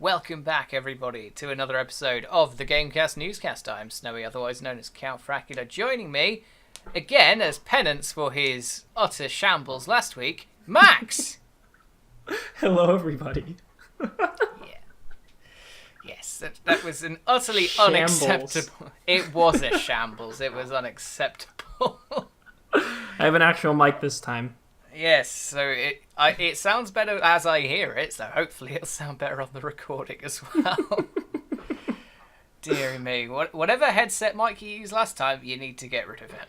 Welcome back, everybody, to another episode of the GameCast NewsCast. I'm Snowy, otherwise known as Count Fracula. Joining me, again, as penance for his utter shambles last week, Max! Hello, everybody. Yes, that was an utterly Shambles. unacceptable... It was a shambles. It was unacceptable. I have an actual mic this time. Yes, so it sounds better as I hear it, so hopefully it'll sound better on the recording as well. Dear me. Whatever headset mic you used last time, you need to get rid of it.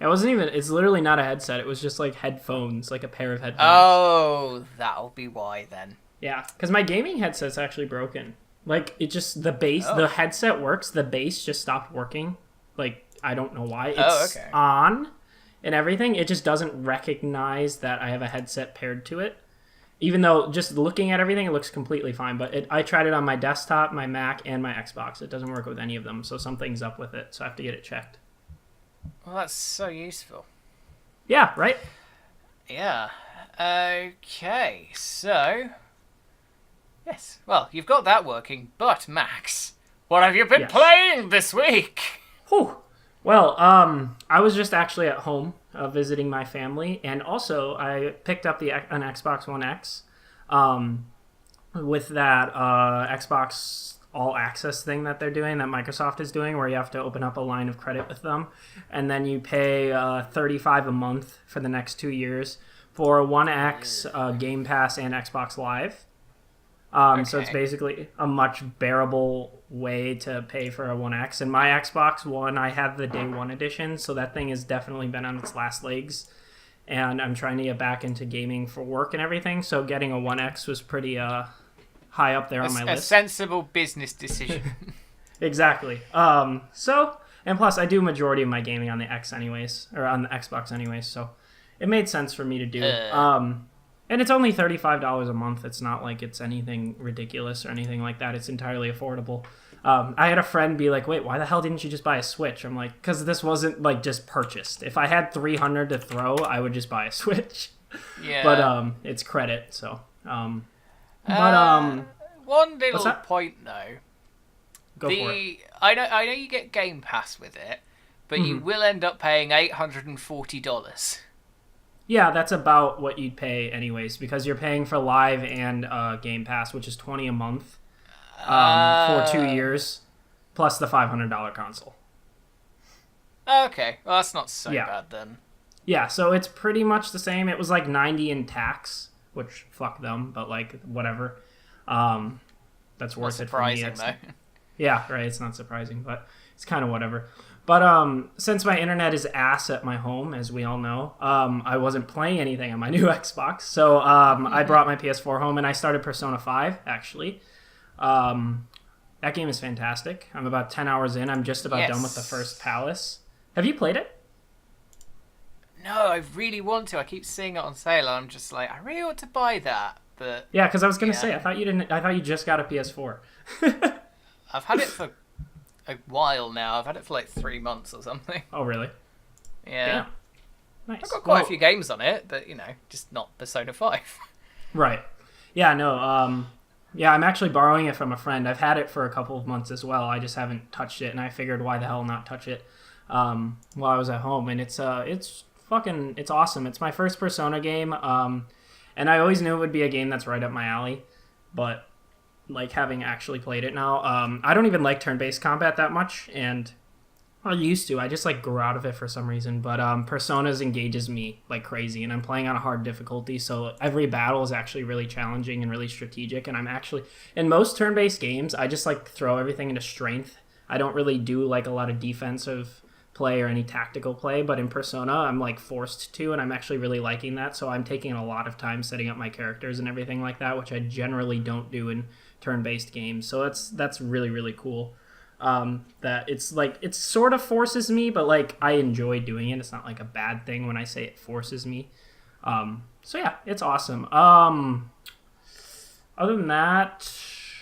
It's literally not a headset. It was just like headphones, like a pair of headphones. Oh, that'll be why then. Yeah, because my gaming headset's actually broken. Like, it just, the bass, the headset works, the bass just stopped working. Like, I don't know why. It's on and everything. It just doesn't recognize that I have a headset paired to it. Even though, just looking at everything, it looks completely fine. But I tried it on my desktop, my Mac, and my Xbox. It doesn't work with any of them, so something's up with it. So I have to get it checked. Well, that's so useful. Yeah, right? Yeah. Okay, so... Yes, well, you've got that working, but Max, what have you been playing this week? Whew. Well, I was just actually at home visiting my family, and also I picked up an Xbox One X with that Xbox All Access thing that they're doing, that Microsoft is doing, where you have to open up a line of credit with them, and then you pay $35 a month for the next 2 years for a One X, Game Pass, and Xbox Live. So it's basically a much bearable way to pay for a One X. And my Xbox One, I have the Day One edition, so that thing has definitely been on its last legs. And I'm trying to get back into gaming for work and everything, so getting a One X was pretty high up there on my list. A sensible business decision. Exactly. And plus I do majority of my gaming on the X anyways, or on the Xbox anyways, so it made sense for me to do. And it's only $35 a month. It's not like it's anything ridiculous or anything like that. It's entirely affordable. I had a friend be like, wait, why the hell didn't you just buy a Switch? I'm like, because this wasn't like just purchased. If I had $300 to throw, I would just buy a Switch. Yeah. But it's credit, so. One little point though. Go for it. I know you get Game Pass with it, but you will end up paying $840. Yeah, that's about what you'd pay anyways, because you're paying for Live and Game Pass, which is $20 a month for 2 years, plus the $500 console. Okay, well that's not so bad then. Yeah, so it's pretty much the same. It was like $90 in tax, which fuck them, but like whatever. That's worth it for me. Surprising though. Yeah, right. It's not surprising, but it's kind of whatever. But since my internet is ass at my home, as we all know, I wasn't playing anything on my new Xbox. So I brought my PS4 home and I started Persona 5, actually. That game is fantastic. I'm about 10 hours in. I'm just about done with the first palace. Have you played it? No, I really want to. I keep seeing it on sale and I'm just like, I really want to buy that. But yeah, because I was going to say, I thought you just got a PS4. I've had it for a while now. I've had it for like 3 months or something. Oh, really? Yeah. Damn. Nice. I've got quite a few games on it, but, just not Persona 5. Right. Yeah, no, I'm actually borrowing it from a friend. I've had it for a couple of months as well. I just haven't touched it, and I figured why the hell not touch it while I was at home. And it's awesome. It's my first Persona game, and I always knew it would be a game that's right up my alley, but like having actually played it now, I don't even like turn-based combat that much, and I used to. I just like grew out of it for some reason, but Personas engages me like crazy, and I'm playing on a hard difficulty, so every battle is actually really challenging and really strategic, and I'm actually, in most turn-based games, I just like throw everything into strength. I don't really do like a lot of defensive play or any tactical play, but in Persona, I'm like forced to, and I'm actually really liking that, so I'm taking a lot of time setting up my characters and everything like that, which I generally don't do in turn-based games, so that's really, really cool. That it's like, it sort of forces me, but like I enjoy doing it. It's not like a bad thing when I say it forces me. So yeah, it's awesome. Other than that,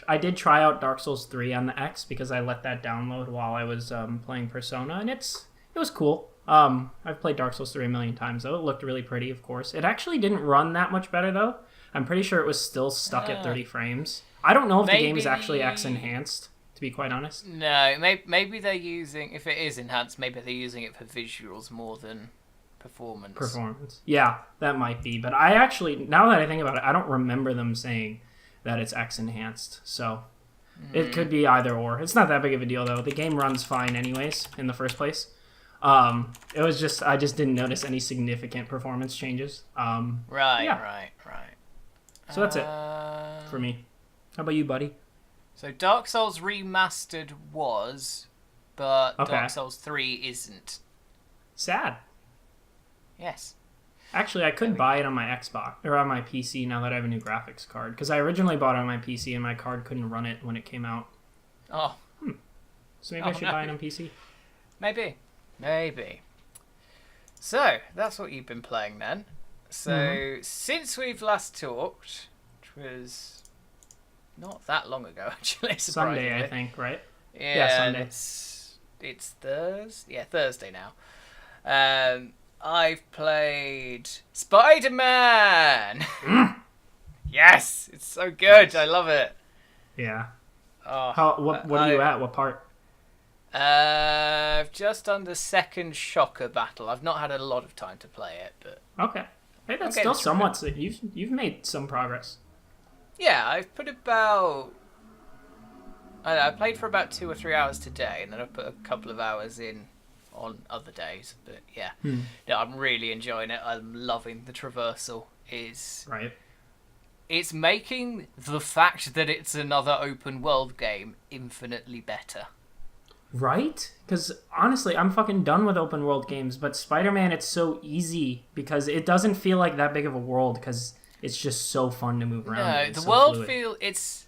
I did try out Dark Souls 3 on the X because I let that download while I was playing Persona, and it was cool. I've played Dark Souls 3 a million times, though. It looked really pretty, of course. It actually didn't run that much better, though. I'm pretty sure it was still stuck at 30 frames. I don't know if the game is actually X-enhanced, to be quite honest. No, maybe they're using... If it is enhanced, maybe they're using it for visuals more than performance. Yeah, that might be. But I actually, now that I think about it, I don't remember them saying that it's X-enhanced. So it could be either or. It's not that big of a deal, though. The game runs fine anyways, in the first place. It was just, I just didn't notice any significant performance changes. Right. So that's it for me. How about you, buddy? So Dark Souls Remastered was, but Dark Souls 3 isn't. Sad. Yes. Actually, I could buy it on my Xbox or on my PC now that I have a new graphics card, because I originally bought it on my PC and my card couldn't run it when it came out. Oh. So maybe I should buy it on PC. Maybe. So, that's what you've been playing then. So, since we've last talked, which was not that long ago, actually. Sunday, I think, right? Yeah, Sunday. It's Thursday. Yeah, Thursday now. I've played Spider-Man! Yes! It's so good! I love it! Yeah. Oh, what are you at? What part? Just done the second Shocker battle. I've not had a lot of time to play it, but... Okay. Hey, that's still somewhat... You've made some progress. Yeah, I've put about... I played for about 2 or 3 hours today, and then I've put a couple of hours in on other days, but yeah. No, I'm really enjoying it. I'm loving the traversal. Right. It's making the fact that it's another open world game infinitely better. Right? Because honestly, I'm fucking done with open world games, but Spider-Man, it's so easy because it doesn't feel like that big of a world because it's just so fun to move around. No, the world it's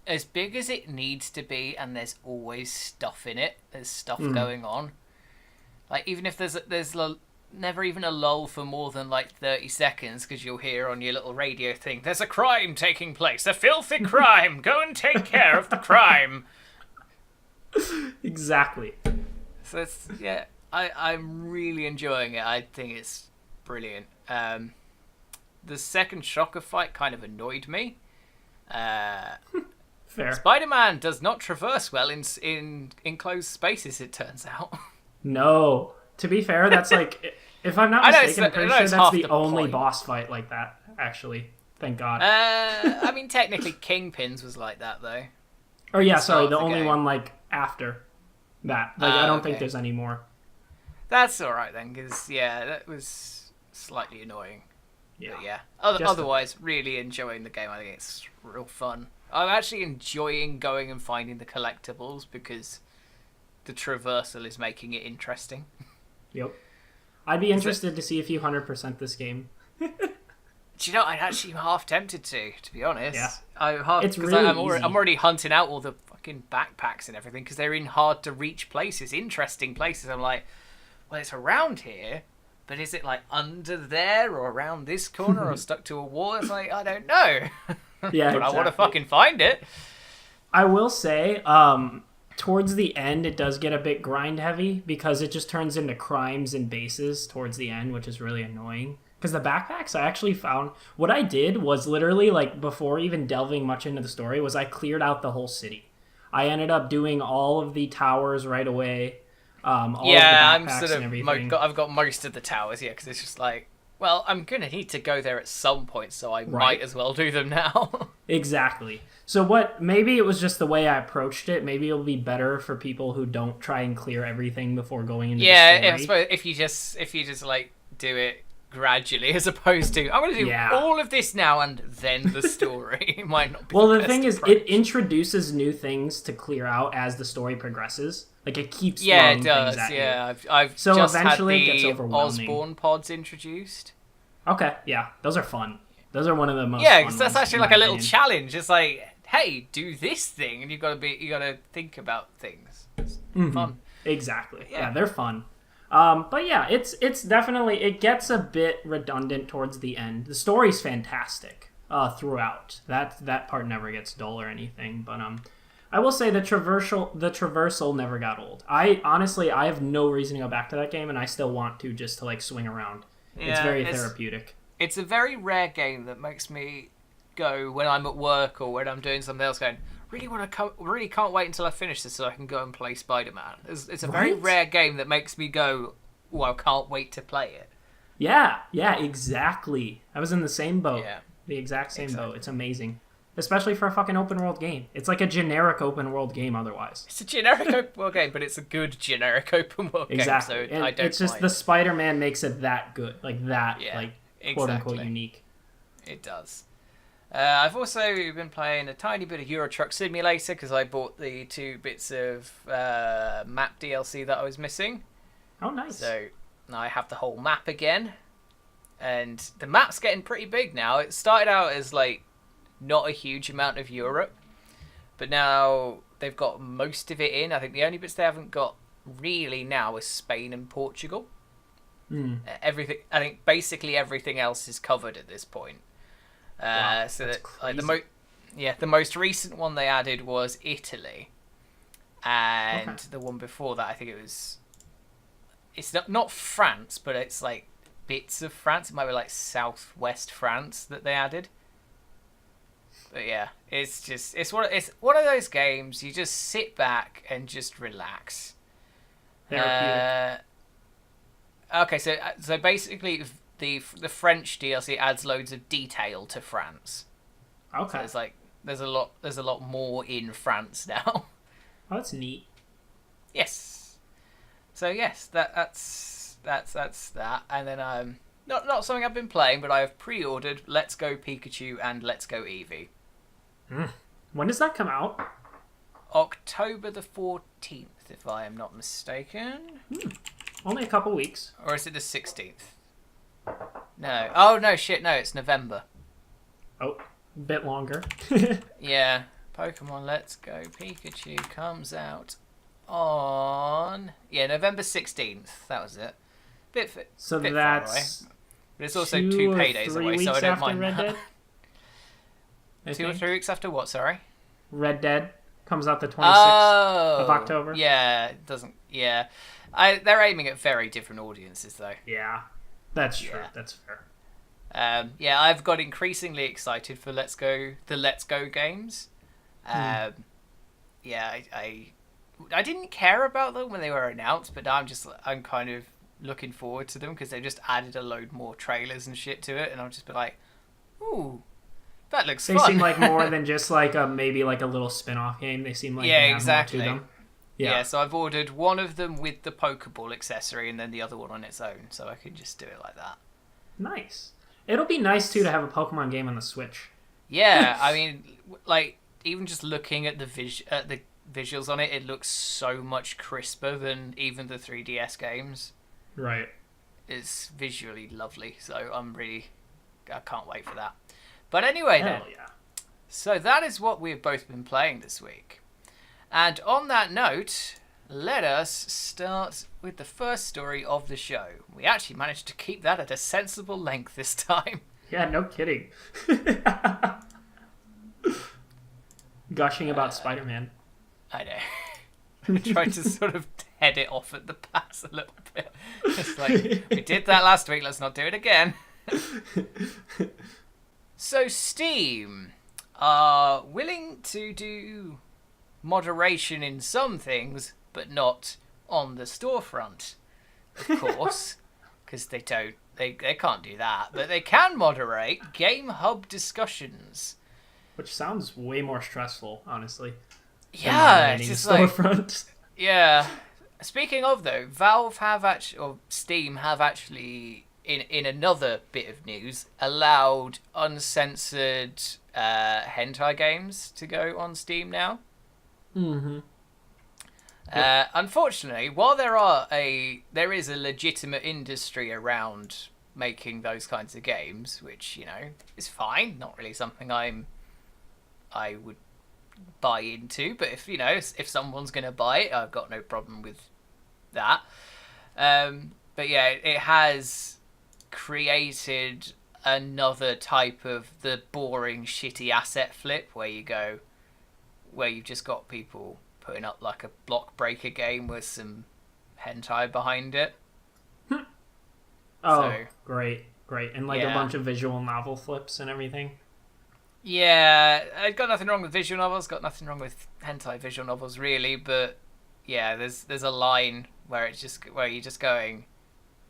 as big as it needs to be, and there's always stuff in it. There's stuff going on. Like, even if there's never even a lull for more than like 30 seconds, because you'll hear on your little radio thing, there's a crime taking place, a filthy crime, go and take care of the crime. Exactly. So it's, yeah, I'm really enjoying it. I think it's brilliant. The second Shocker fight kind of annoyed me. Fair. Spider-Man does not traverse well in enclosed spaces, it turns out. No. To be fair, that's like, if I'm not mistaken, I'm pretty sure that's the only boss fight like that, actually. Thank God. I mean, technically, Kingpin's was like that, though. Oh, yeah, sorry, the only one, like, after that. Like, I don't think there's any more. That's alright, then, because, yeah, that was slightly annoying. Yeah. But, yeah. Otherwise, really enjoying the game. I think it's real fun. I'm actually enjoying going and finding the collectibles because the traversal is making it interesting. Yep. I'd be interested to see if you 100% this game. Do you know, I'm actually half tempted to be honest. Yeah. It's really I'm already hunting out all the fucking backpacks and everything because they're in hard to reach places, interesting places. I'm like, well, it's around here, but is it like under there or around this corner or stuck to a wall? It's like, I don't know. Yeah, but I want to fucking find it. I will say, towards the end, it does get a bit grind heavy because it just turns into crimes and bases towards the end, which is really annoying. Because the backpacks, I actually found... What I did was literally, like, before even delving much into the story, was I cleared out the whole city. I ended up doing all of the towers right away. All of the backpacks and everything. I've got most of the towers, yeah, because it's just like... Well, I'm going to need to go there at some point, so I might as well do them now. Exactly. So maybe it was just the way I approached it. Maybe it'll be better for people who don't try and clear everything before going into the story. Yeah, I suppose if you just like do it gradually as opposed to I'm going to do all of this now and then the story. It might not be the thing is, it introduces new things to clear out as the story progresses. Like, it keeps throwing things at you. I've so just eventually had it gets the overwhelming. Osborne pods introduced. Okay, yeah. Those are fun. Those are one of the most fun because that's actually like a little challenge. It's like, hey, do this thing, and you got to think about things. It's fun. Exactly. Yeah, they're fun. But yeah, it's definitely, it gets a bit redundant towards the end. The story's fantastic throughout. That part never gets dull or anything. But I will say the traversal never got old. I have no reason to go back to that game, and I still want to just to like swing around. It's very therapeutic. It's a very rare game that makes me go when I'm at work or when I'm doing something else. Going, really can't wait until I finish this so I can go and play Spider-Man. It's a very rare game that makes me go, oh, I can't wait to play it. Yeah, exactly. I was in the same boat. Yeah, the exact same boat. It's amazing. Especially for a fucking open world game. It's like a generic open world game otherwise. It's a generic open world game, but it's a good generic open world game. So and I don't it's just mind. the Spider-Man makes it that good. Like that, quote unquote unique. It does. I've also been playing a tiny bit of Euro Truck Simulator because I bought the 2 bits of map DLC that I was missing. Oh, nice. So now I have the whole map again. And the map's getting pretty big now. It started out as like not a huge amount of Europe, but now they've got most of it in. I think the only bits they haven't got really now is Spain and Portugal. Everything, I think basically everything else is covered at this point. Wow, so that's that, crazy. the most recent one they added was Italy, and the one before that I think it's not France, but it's like bits of France. It might be like southwest France that they added. But yeah, it's one of those games you just sit back and just relax. Therapeutic. Okay, so basically the French DLC adds loads of detail to France. Okay. So there's a lot more in France now. Oh, that's neat. Yes. So yes, that's that. And then not something I've been playing, but I have pre-ordered Let's Go Pikachu and Let's Go Eevee. When does that come out? October the 14th, if I am not mistaken. Only a couple weeks. Or is it the 16th? No. Oh, no, shit, no, it's November. Oh, a bit longer. Yeah. Pokemon Let's Go Pikachu comes out on... Yeah, November 16th. That was it. Bit So bit that's far away. But it's also 2 2 or paydays 3 away, so I weeks don't after mind Red that. Dead? I 2 or think. 3 weeks after what, sorry? Red Dead comes out the 26th of October. Yeah, it doesn't... Yeah. They're aiming at very different audiences, though. Yeah, that's true. Yeah. That's fair. Yeah, I've got increasingly excited for the Let's Go games. Yeah, I didn't care about them when they were announced, but now I'm kind of looking forward to them because they've just added a load more trailers and shit to it, and I'll just be like, ooh, that looks They fun. seem like more than just like maybe like a little spin-off game. They seem like they have exactly. more to them. Yeah, so I've ordered one of them with the Pokeball accessory and then the other one on its own, so I can just do it like that. Nice. It'll be nice too to have a Pokemon game on the Switch. Yeah, I mean, like even just looking at the visuals on it, it looks so much crisper than even the 3DS games. Right. It's visually lovely, so I can't wait for that. But anyway, then. Yeah. So that is what we've both been playing this week. And on that note, let us start with the first story of the show. We actually managed to keep that at a sensible length this time. Yeah, no kidding. Gushing about Spider-Man. I know. I tried to sort of head it off at the pass a little bit. It's like, we did that last week, let's not do it again. So Steam are willing to do moderation in some things, but not on the storefront, of course, because they can't do that, but they can moderate Game Hub discussions, which sounds way more stressful, honestly. Yeah, it's just like storefront. Yeah. Speaking of though, Steam have actually in another bit of news allowed uncensored hentai games to go on Steam now. Mm-hmm. Unfortunately, while there is a legitimate industry around making those kinds of games, which is fine, not really something I would buy into, but if someone's gonna buy it, I've got no problem with that. But yeah, it has created another type of the boring, shitty asset flip where you go, where you've just got people putting up like a block breaker game with some hentai behind it. Oh, So, great. And like a yeah. bunch of visual novel flips and everything. Yeah, I've got nothing wrong with visual novels, got nothing wrong with hentai visual novels really, but yeah, there's a line where you're just going,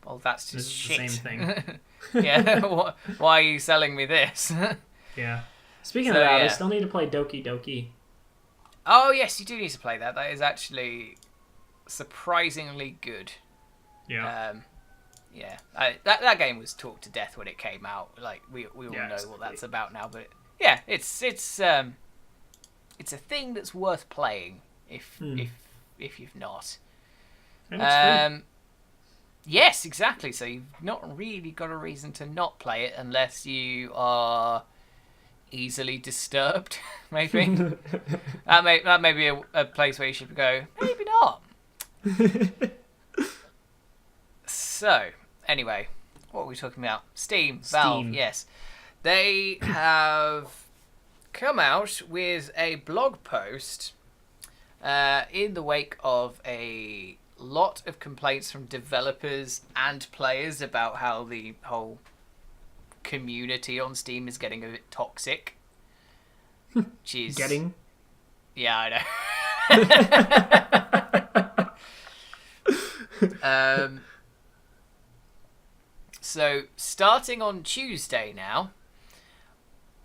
well, that's just shit. The same thing. Yeah, why are you selling me this? Yeah. Speaking of that, I still need to play Doki Doki. Oh yes, you do need to play that. That is actually surprisingly good. Yeah. Yeah, that game was talked to death when it came out. Like we all know what that's about now, but yeah, it's a thing that's worth playing if you've not. And it's free. Yes, exactly. So you've not really got a reason to not play it unless you are easily disturbed. Maybe that may be a place where you should go. Maybe not. So anyway, what were we talking about? Steam. Valve. Yes, they have come out with a blog post in the wake of a lot of complaints from developers and players about how the whole community on Steam is getting a bit toxic. Jeez. Getting? Yeah, I know. So, starting on Tuesday now,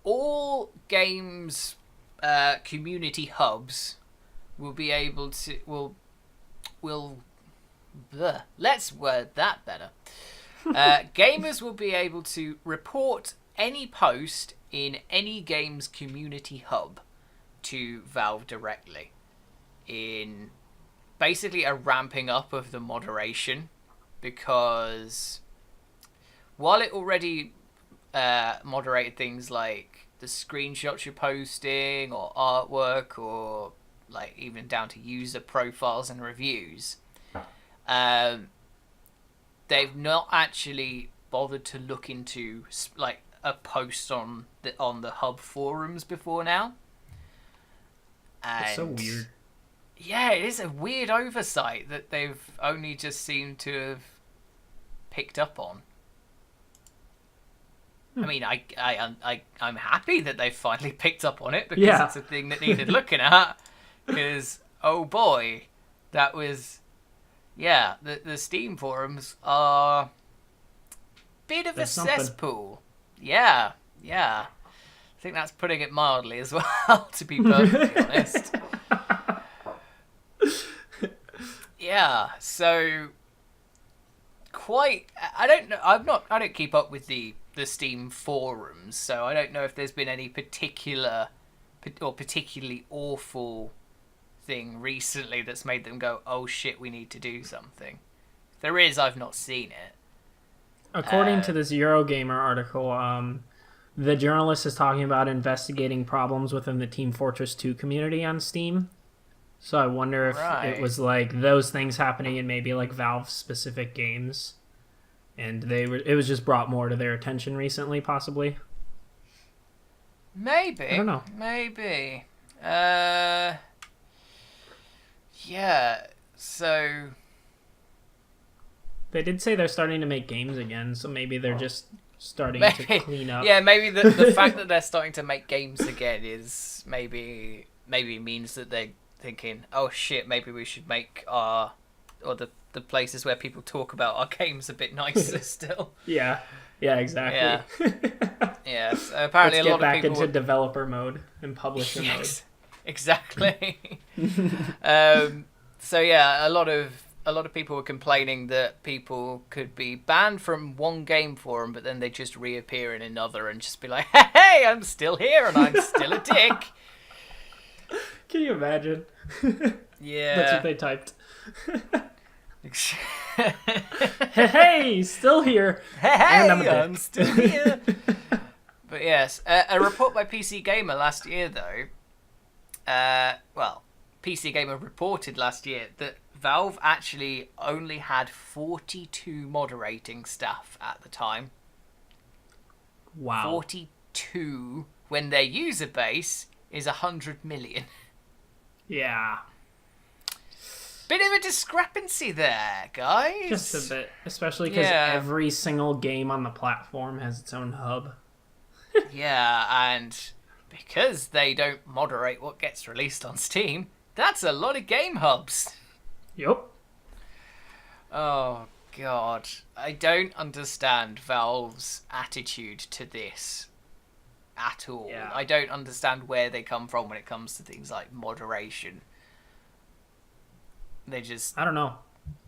all games community hubs will be able to let's word that better. Gamers will be able to report any post in any game's community hub to Valve directly, in basically a ramping up of the moderation, because while it already moderated things like the screenshots you're posting or artwork, or like even down to user profiles and reviews, they've not actually bothered to look into like a post on the hub forums before now. And it's so weird. Yeah, it is a weird oversight that they've only just seemed to have picked up on. I mean, I'm happy that they've finally picked up on it, because it's a thing that needed looking at. Because, oh boy, that was... Yeah, the Steam forums are a bit of a cesspool. Yeah. I think that's putting it mildly as well, to be perfectly honest. Yeah, so... I don't know. I don't keep up with the Steam forums, so I don't know if there's been any particularly awful thing recently that's made them go, oh shit, we need to do something. If there is, I've not seen it. According to this Eurogamer article, the journalist is talking about investigating problems within the Team Fortress 2 community on Steam. So I wonder if it was like those things happening in maybe like Valve specific games, and it was just brought more to their attention recently, possibly. Maybe. I don't know. Maybe. Yeah. So they did say they're starting to make games again, so maybe they're just starting to clean up. Yeah, maybe the fact that they're starting to make games again is maybe means that they're thinking, oh shit, maybe we should make the places where people talk about our games a bit nicer still. Yeah, exactly. Yeah, so apparently Let's a lot get of back people into developer mode and publisher mode. Exactly. So yeah, a lot of people were complaining that people could be banned from one game forum, but then they just reappear in another and just be like, hey, I'm still here and I'm still a dick. Can you imagine? Yeah. That's what they typed. Hey, still here. Hey, and I'm still here. But yes, a report by PC Gamer last year, though. PC Gamer reported last year that Valve actually only had 42 moderating staff at the time. Wow. 42 when their user base is 100 million. Yeah. Bit of a discrepancy there, guys. Just a bit. Especially because every single game on the platform has its own hub. Yeah, and because they don't moderate what gets released on Steam, that's a lot of game hubs. Yep. Oh, God. I don't understand Valve's attitude to this at all. Yeah. I don't understand where they come from when it comes to things like moderation. They just... I don't know.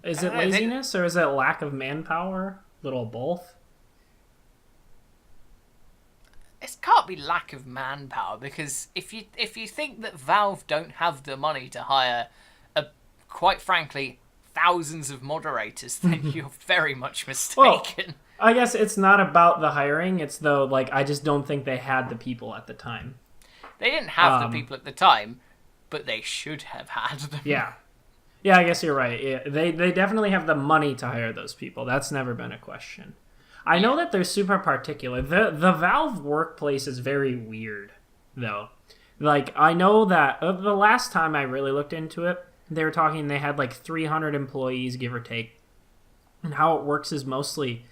Is it laziness or is it lack of manpower? Little both? It can't be lack of manpower, because if you think that Valve don't have the money to hire, quite frankly, thousands of moderators, then you're very much mistaken. Well, I guess it's not about the hiring. It's though, like, I just don't think they had the people at the time. They didn't have the people at the time, but they should have had them. Yeah. Yeah, I guess you're right. Yeah, they definitely have the money to hire those people. That's never been a question. I know that they're super particular. The Valve workplace is very weird, though. Like, I know that the last time I really looked into it, they were talking they had like 300 employees, give or take. And how it works is mostly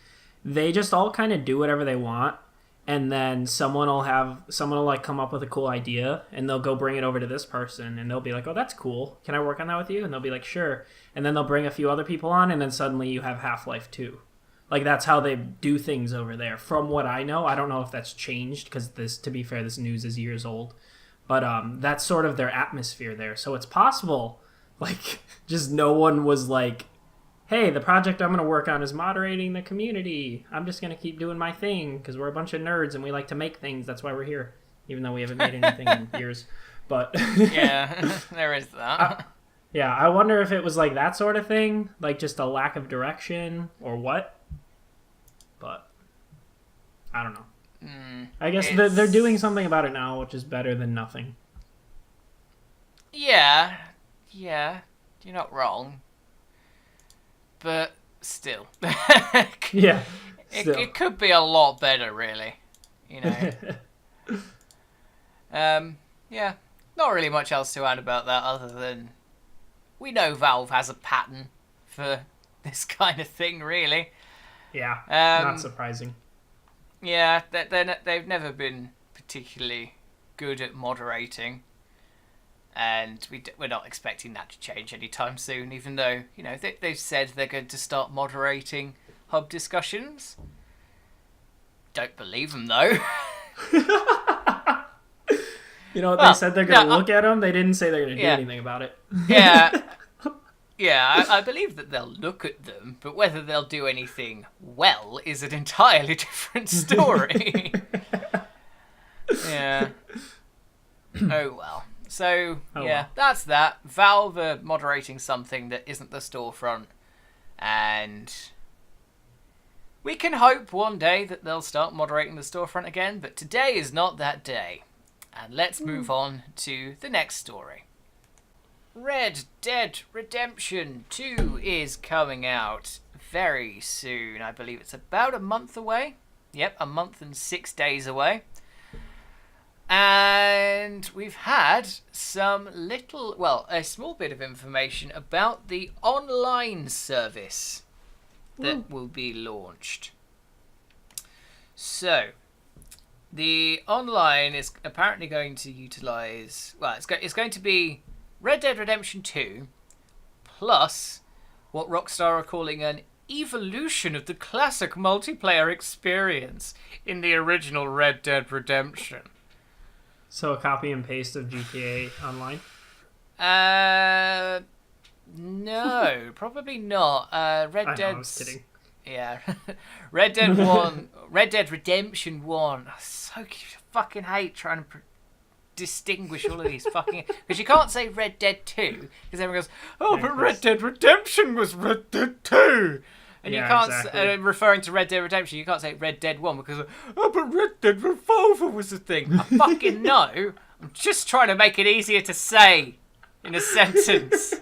they just all kind of do whatever they want, and then someone will like come up with a cool idea, and they'll go bring it over to this person, and they'll be like, "Oh, that's cool. Can I work on that with you?" And they'll be like, "Sure." And then they'll bring a few other people on, and then suddenly you have Half-Life 2. Like, that's how they do things over there. From what I know, I don't know if that's changed, because to be fair, this news is years old. But that's sort of their atmosphere there. So it's possible, like, just no one was like, hey, the project I'm going to work on is moderating the community. I'm just going to keep doing my thing, because we're a bunch of nerds and we like to make things. That's why we're here, even though we haven't made anything in years. But yeah, there is that. Yeah, I wonder if it was like that sort of thing, like just a lack of direction or what. But I don't know. I guess they're doing something about it now, which is better than nothing. Yeah, you're not wrong. But still. Yeah. It could be a lot better, really. You know. Yeah, not really much else to add about that other than we know Valve has a pattern for this kind of thing, really. Yeah, not surprising. Yeah, they've never been particularly good at moderating, and we're not expecting that to change anytime soon, even though, you know, they've said they're going to start moderating hub discussions. Don't believe them, though. You know what, they said they're going to look at them. They didn't say they're going to do anything about it. Yeah. Yeah, I believe that they'll look at them, but whether they'll do anything well is an entirely different story. Yeah. Oh, well. So, well. That's that. Valve are moderating something that isn't the storefront, and we can hope one day that they'll start moderating the storefront again, but today is not that day. And let's move on to the next story. Red Dead Redemption 2 is coming out very soon. I believe it's about a month away. Yep, a month and 6 days away. And we've had a small bit of information about the online service that will be launched. So, the online is apparently going to utilize, it's going to be Red Dead Redemption 2 plus what Rockstar are calling an evolution of the classic multiplayer experience in the original Red Dead Redemption. So a copy and paste of GTA Online? No, probably not. I was kidding. Yeah. Red Dead Redemption 1. I so fucking hate trying to distinguish all of these fucking... Because you can't say Red Dead 2, because everyone goes, but Red Dead Redemption was Red Dead 2! And you can't, exactly. Referring to Red Dead Redemption, you can't say Red Dead 1 because, but Red Dead Revolver was the thing. I fucking know. I'm just trying to make it easier to say in a sentence.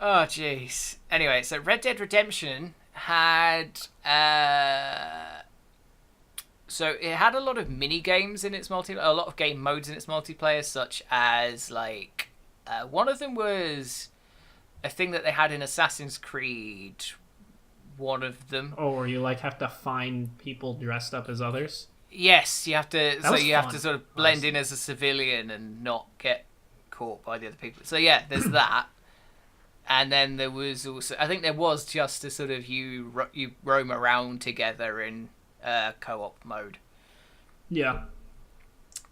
Oh, jeez. Anyway, so Red Dead Redemption had So it had a lot of mini games in its a lot of game modes in its multiplayer, such as like one of them was a thing that they had in Assassin's Creed. One of them. Oh, where you like have to find people dressed up as others. Yes, you have to. That was You fun. have to sort of blend in as a civilian and not get caught by the other people. So yeah, there's that. And then there was also, I think there was just a sort of you roam around together in co-op mode. Yeah.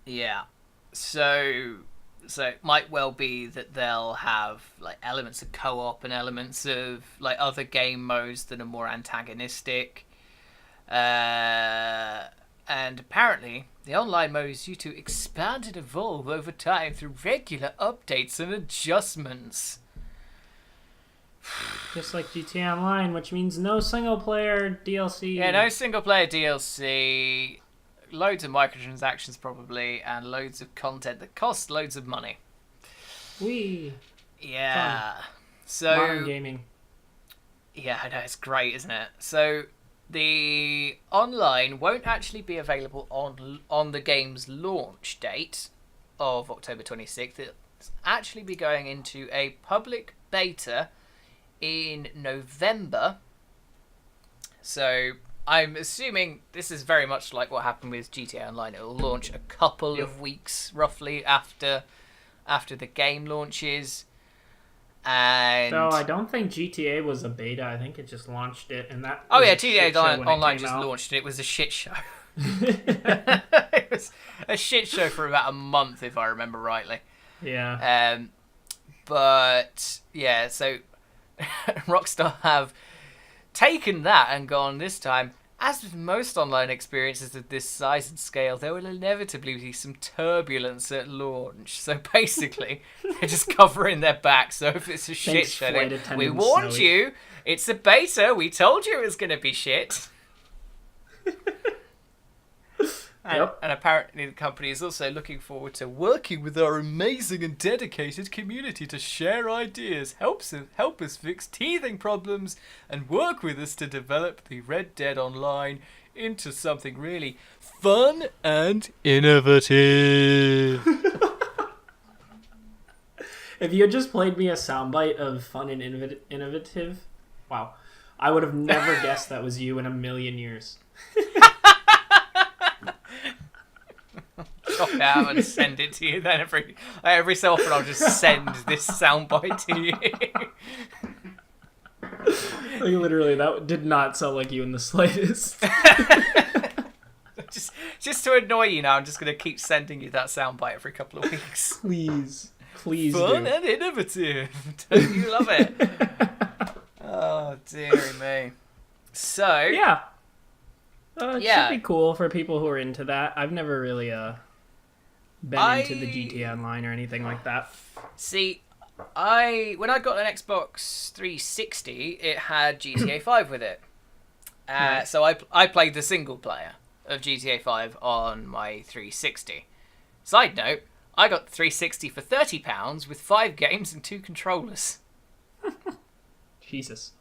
Yeah. So it might well be that they'll have like elements of co-op and elements of like other game modes that are more antagonistic. And apparently the online mode is due to expand and evolve over time through regular updates and adjustments. Just like GTA Online, which means no single player DLC. Yeah, no single player DLC, loads of microtransactions probably, and loads of content that costs loads of money. Wee. Yeah. Fun. So Modern gaming. Yeah, I know, it's great, isn't it? So the online won't actually be available on the game's launch date of October 26th. It's actually be going into a public beta in November. So I'm assuming this is very much like what happened with GTA Online. It will launch a couple of weeks roughly after the game launches. And So I don't think GTA was a beta. I think it just launched it, and that. Oh was yeah, a shit GTA show when it Online came just out. launched and it was a shit show. It was a shit show for about a month, if I remember rightly. Yeah. But yeah, so Rockstar have taken that and gone this time. As with most online experiences of this size and scale, there will inevitably be some turbulence at launch. So basically, they're just covering their back. So if it's a shit show, we warned you. It's a beta. We told you it was going to be shit. Yep. And apparently the company is also looking forward to working with our amazing and dedicated community to share ideas, help us fix teething problems, and work with us to develop the Red Dead Online into something really fun and innovative. If you had just played me a soundbite of fun and innovative, wow, I would have never guessed that was you in a million years. Chop it out and send it to you. Then every so often I'll just send this soundbite to you. Like, literally, that did not sound like you in the slightest. just to annoy you now, I'm just going to keep sending you that soundbite every couple of weeks. Please Fun do. and innovative. Don't you love it? Oh, dearie me. So... Yeah. It should be cool for people who are into that. I've never really been into the GTA Online or anything like that. See, when I got an Xbox 360, it had GTA 5 with it. Nice. So I played the single player of GTA 5 on my 360. Side note, I got the 360 for £30 with 5 games and 2 controllers. Jesus.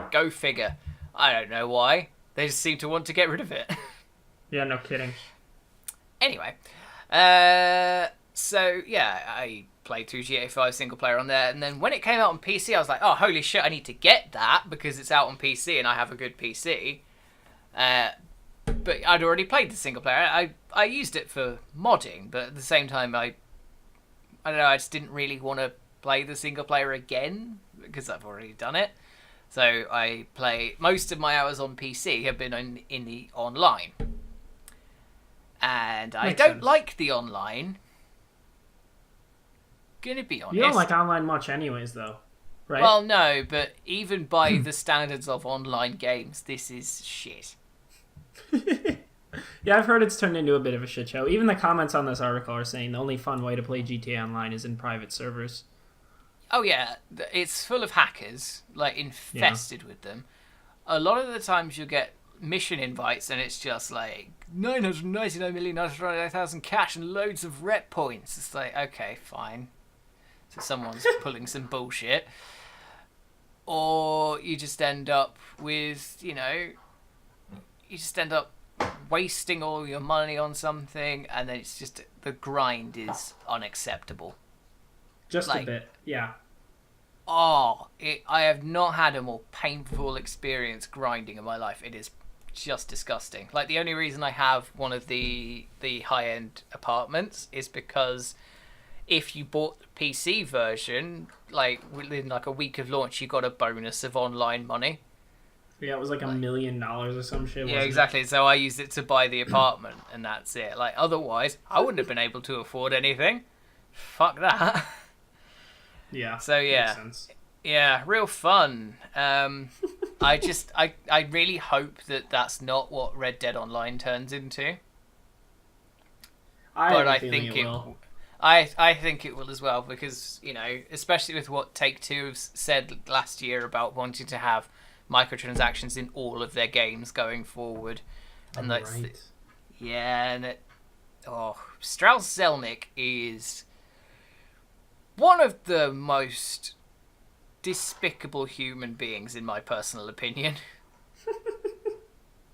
Go figure. I don't know why. They just seem to want to get rid of it. Yeah, no kidding. Anyway, so yeah, I played through GTA 5 single player on there, and then when it came out on PC, I was like, oh, holy shit, I need to get that because it's out on PC and I have a good PC. But I'd already played the single player. I used it for modding, but at the same time, I don't know, I just didn't really want to play the single player again because I've already done it. So I play most of my hours on PC have been in the online. And I don't like the online. Gonna be honest. You don't like online much anyways, though, right? Well, no, but even by the standards of online games, this is shit. Yeah, I've heard it's turned into a bit of a shit show. Even the comments on this article are saying the only fun way to play GTA Online is in private servers. Oh yeah, it's full of hackers, like infested with them. A lot of the times you'll get mission invites and it's just like 999,999,000 cash and loads of rep points. It's like, okay, fine. So someone's pulling some bullshit. Or you just end up with, you just end up wasting all your money on something, and then it's just the grind is unacceptable. Just a bit, yeah. I have not had a more painful experience grinding in my life. It is just disgusting. Like, the only reason I have one of the high-end apartments is because if you bought the PC version, like, within like a week of launch, you got a bonus of online money. Yeah, it was like $1 million or some shit. Yeah, exactly. It? So I used it to buy the apartment, and that's it. Like, otherwise, I wouldn't have been able to afford anything. Fuck that. Yeah. So yeah, makes sense. Yeah, real fun. I really hope that that's not what Red Dead Online turns into. I think it will. I think it will as well, because, you know, especially with what Take-Two said last year about wanting to have microtransactions in all of their games going forward, and Strauss Zelnick is one of the most despicable human beings, in my personal opinion.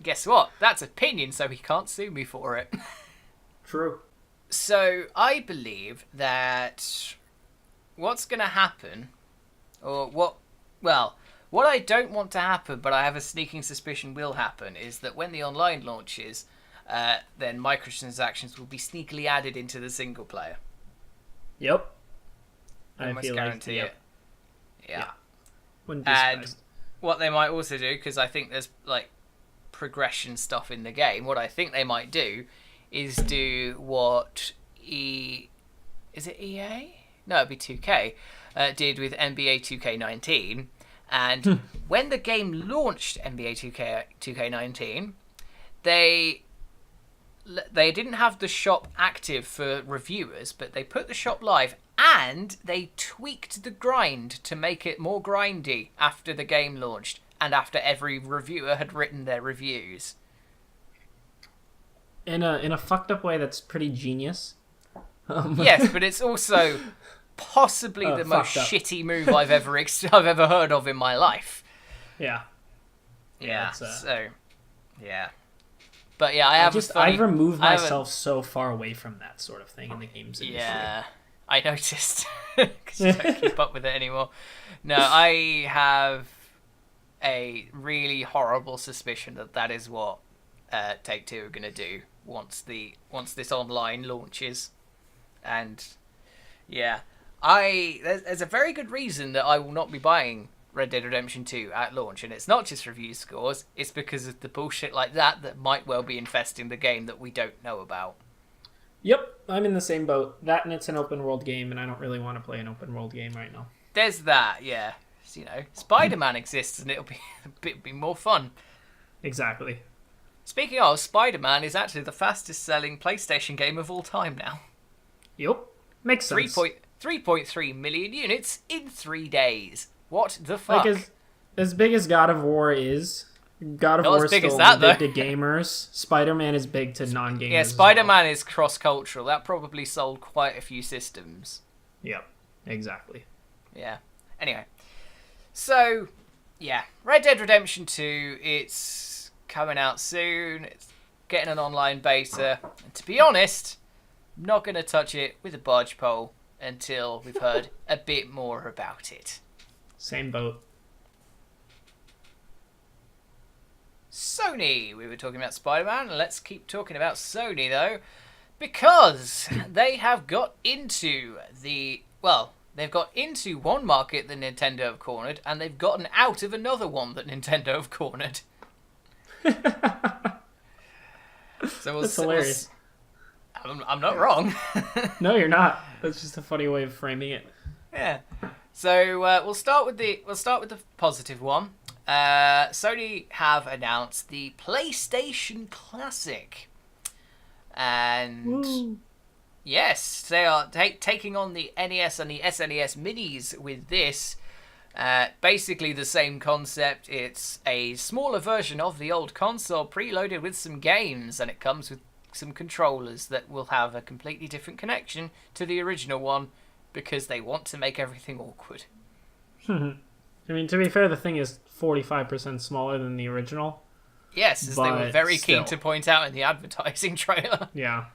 Guess what? That's opinion, so he can't sue me for it. True. So I believe that what's going to happen, what I don't want to happen, but I have a sneaking suspicion will happen, is that when the online launches, then microtransactions will be sneakily added into the single player. Yep. I almost guarantee it. Yeah. Wouldn't be and surprised. what they might also do, because I think there's like progression stuff in the game, what I think they might do is do what is it EA? No, it'd be 2K did with NBA 2K19. And when the game launched NBA 2K19, they didn't have the shop active for reviewers, but they put the shop live, and they tweaked the grind to make it more grindy after the game launched and after every reviewer had written their reviews. In a fucked up way that's pretty genius. Yes, but it's also possibly the most shitty move I've ever heard of in my life. Yeah. Yeah. Yeah. But yeah, I've removed myself so far away from that sort of thing in the games industry. Yeah, I noticed, because you don't keep up with it anymore. No, I have a really horrible suspicion that is what Take-Two are going to do once this online launches. And yeah, there's a very good reason that I will not be buying Red Dead Redemption 2 at launch, and it's not just review scores, it's because of the bullshit like that might well be infesting the game that we don't know about. Yep, I'm in the same boat. That, and it's an open world game, and I don't really want to play an open world game right now. There's that, yeah. You know, Spider-Man exists, and it'll be more fun. Exactly. Speaking of, Spider-Man is actually the fastest selling PlayStation game of all time now. Yep, makes sense. 3.3 million units in 3 days. What the fuck? Like, as big as God of War is, God of Not War as is big still as that, big to gamers. Spider-Man is big to non-gamers. Yeah, Spider-Man is cross-cultural. That probably sold quite a few systems. Yep, exactly. Yeah. Anyway. So, yeah. Red Dead Redemption 2, it's coming out soon. It's getting an online beta. And to be honest, I'm not going to touch it with a barge pole until we've heard a bit more about it. Same boat. Sony. We were talking about Spider-Man. Let's keep talking about Sony, though, because they have got into they've got into one market that Nintendo have cornered, and they've gotten out of another one that Nintendo have cornered. So That's hilarious. I'm not wrong. No, you're not. That's just a funny way of framing it. Yeah. So we'll start with the positive one. Sony have announced the PlayStation Classic, and Woo. yes, they are taking on the NES and the SNES Minis with this. Basically the same concept. It's a smaller version of the old console, preloaded with some games, and it comes with some controllers that will have a completely different connection to the original one, because they want to make everything awkward. I mean, to be fair, the thing is 45% smaller than the original. Yes, as they were but very still. keen to point out in the advertising trailer. Yeah.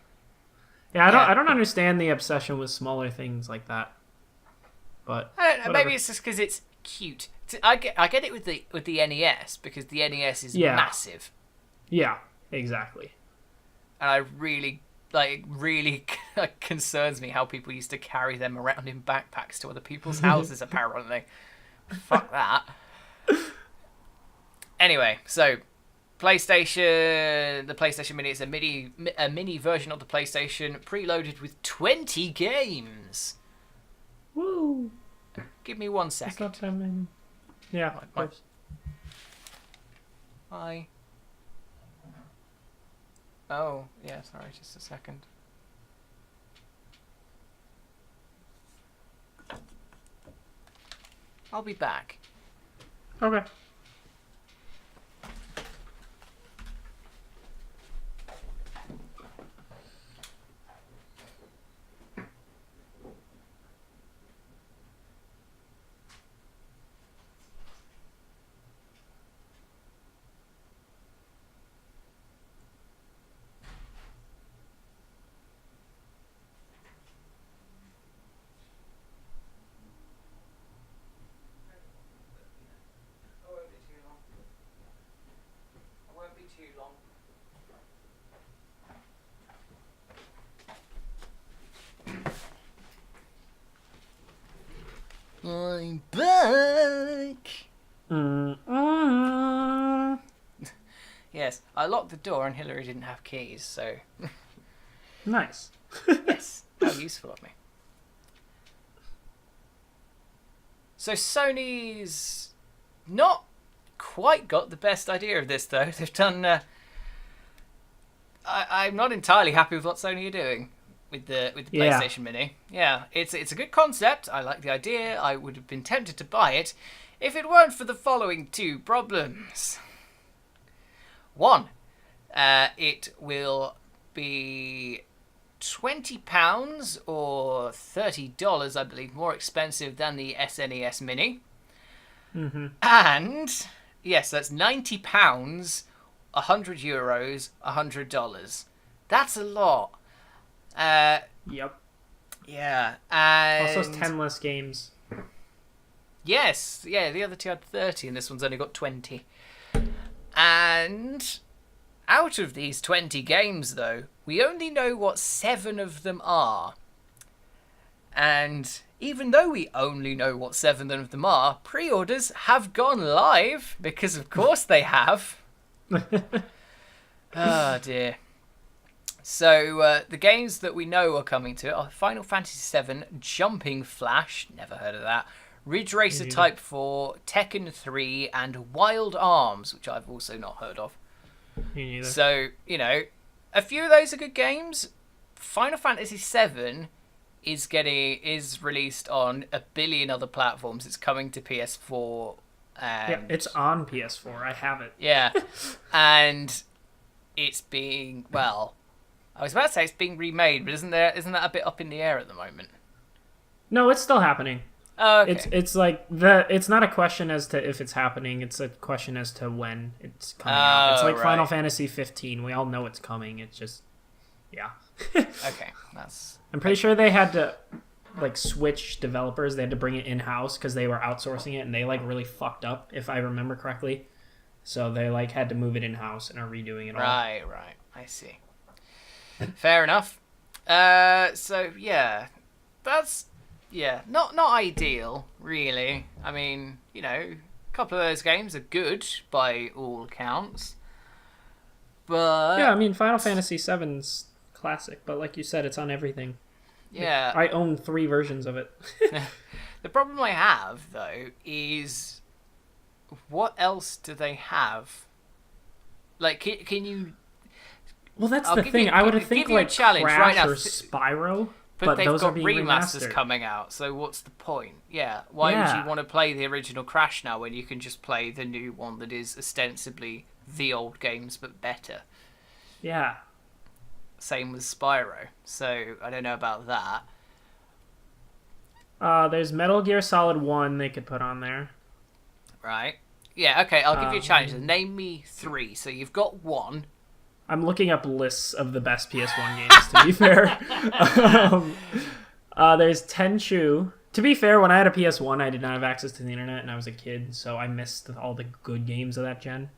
Yeah, I don't understand the obsession with smaller things like that. But I don't know, whatever. maybe it's just because it's cute. I get it with the NES because the NES is massive, Yeah, exactly. and I really concerns me how people used to carry them around in backpacks to other people's houses. Apparently, fuck that. Anyway, so the PlayStation Mini is a mini version of the PlayStation, preloaded with 20 games. Woo! Give me 1 It's second. not that many. Yeah, of course. Hi. Oh, yeah, sorry, just a second. I'll be back. Okay. I'm back. Yes, I locked the door and Hillary didn't have keys, so Nice. yes, how useful of me. So Sony's not quite got the best idea of this, though. They've done. I'm not entirely happy with what Sony are doing with the PlayStation Mini. Yeah, it's a good concept. I like the idea. I would have been tempted to buy it if it weren't for the following two problems. One, it will be £20 or $30, I believe, more expensive than the SNES Mini. Mm-hmm. And yes, that's £90, €100, $100. That's a lot. Yep. Yeah, and Also, 10 less games. yes, yeah, the other two had 30, and this one's only got 20. And out of these 20 games, though, we only know what 7 of them are. And even though we only know what 7 of them are, pre-orders have gone live, because of course they have. Oh dear. So the games that we know are coming to it are Final Fantasy VII, Jumping Flash, never heard of that, Ridge Racer Type 4, Tekken 3, and Wild Arms, which I've also not heard of. Me neither. So, you know, a few of those are good games. Final Fantasy VII is released on a billion other platforms. It's coming to PS4. And Yeah, it's on PS4. I have it. yeah, and it's being, well, I was about to say it's being remade, but isn't that a bit up in the air at the moment? No, it's still happening. Oh, okay. It's like it's not a question as to if it's happening. It's a question as to when it's coming out. It's like right. Final Fantasy 15. We all know it's coming. It's just, yeah. Okay, that's. I'm pretty sure they had to like switch developers. They had to bring it in house because they were outsourcing it, and they like really fucked up, if I remember correctly. So they like had to move it in house and are redoing it all. Right. I see. Fair enough. So yeah, that's not ideal, really. I mean, you know, a couple of those games are good by all accounts, but Yeah, I mean, Final Fantasy VII's classic, but like you said, it's on everything. yeah, I own 3 versions of it. the problem I have though is what else do they have? Like, can you? Well, that's I'll the give thing. you- I would give think you a like challenge Crash right now. or Spyro, But they've those are got being remasters remastered. coming out, so what's the point? Yeah, why would Yeah. you want to play the original Crash now when you can just play the new one that is ostensibly the old games but better? Yeah. Same with Spyro, so I don't know about that. There's Metal Gear Solid 1 they could put on there. Right? Yeah, okay, I'll give you a challenge. Name me 3. So you've got 1. I'm looking up lists of the best PS1 games, to be fair. There's Tenchu. To be fair, when I had a PS1, I did not have access to the internet, and I was a kid, so I missed all the good games of that gen.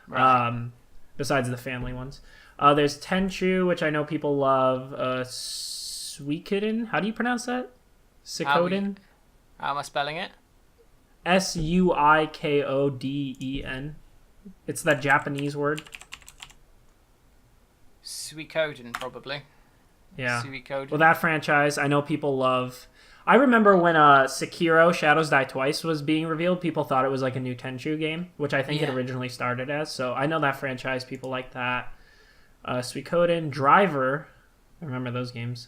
Right. Besides the family ones. There's Tenchu, which I know people love. Suikoden? How do you pronounce that? Suikoden? How am I spelling it? Suikoden. It's that Japanese word. Suikoden, probably. Yeah. Suikoden. Well, that franchise, I know people love. I remember when Sekiro Shadows Die Twice was being revealed, people thought it was like a new Tenchu game, which I think it originally started as. So I know that franchise, people like that. Suikoden, Driver, I remember those games.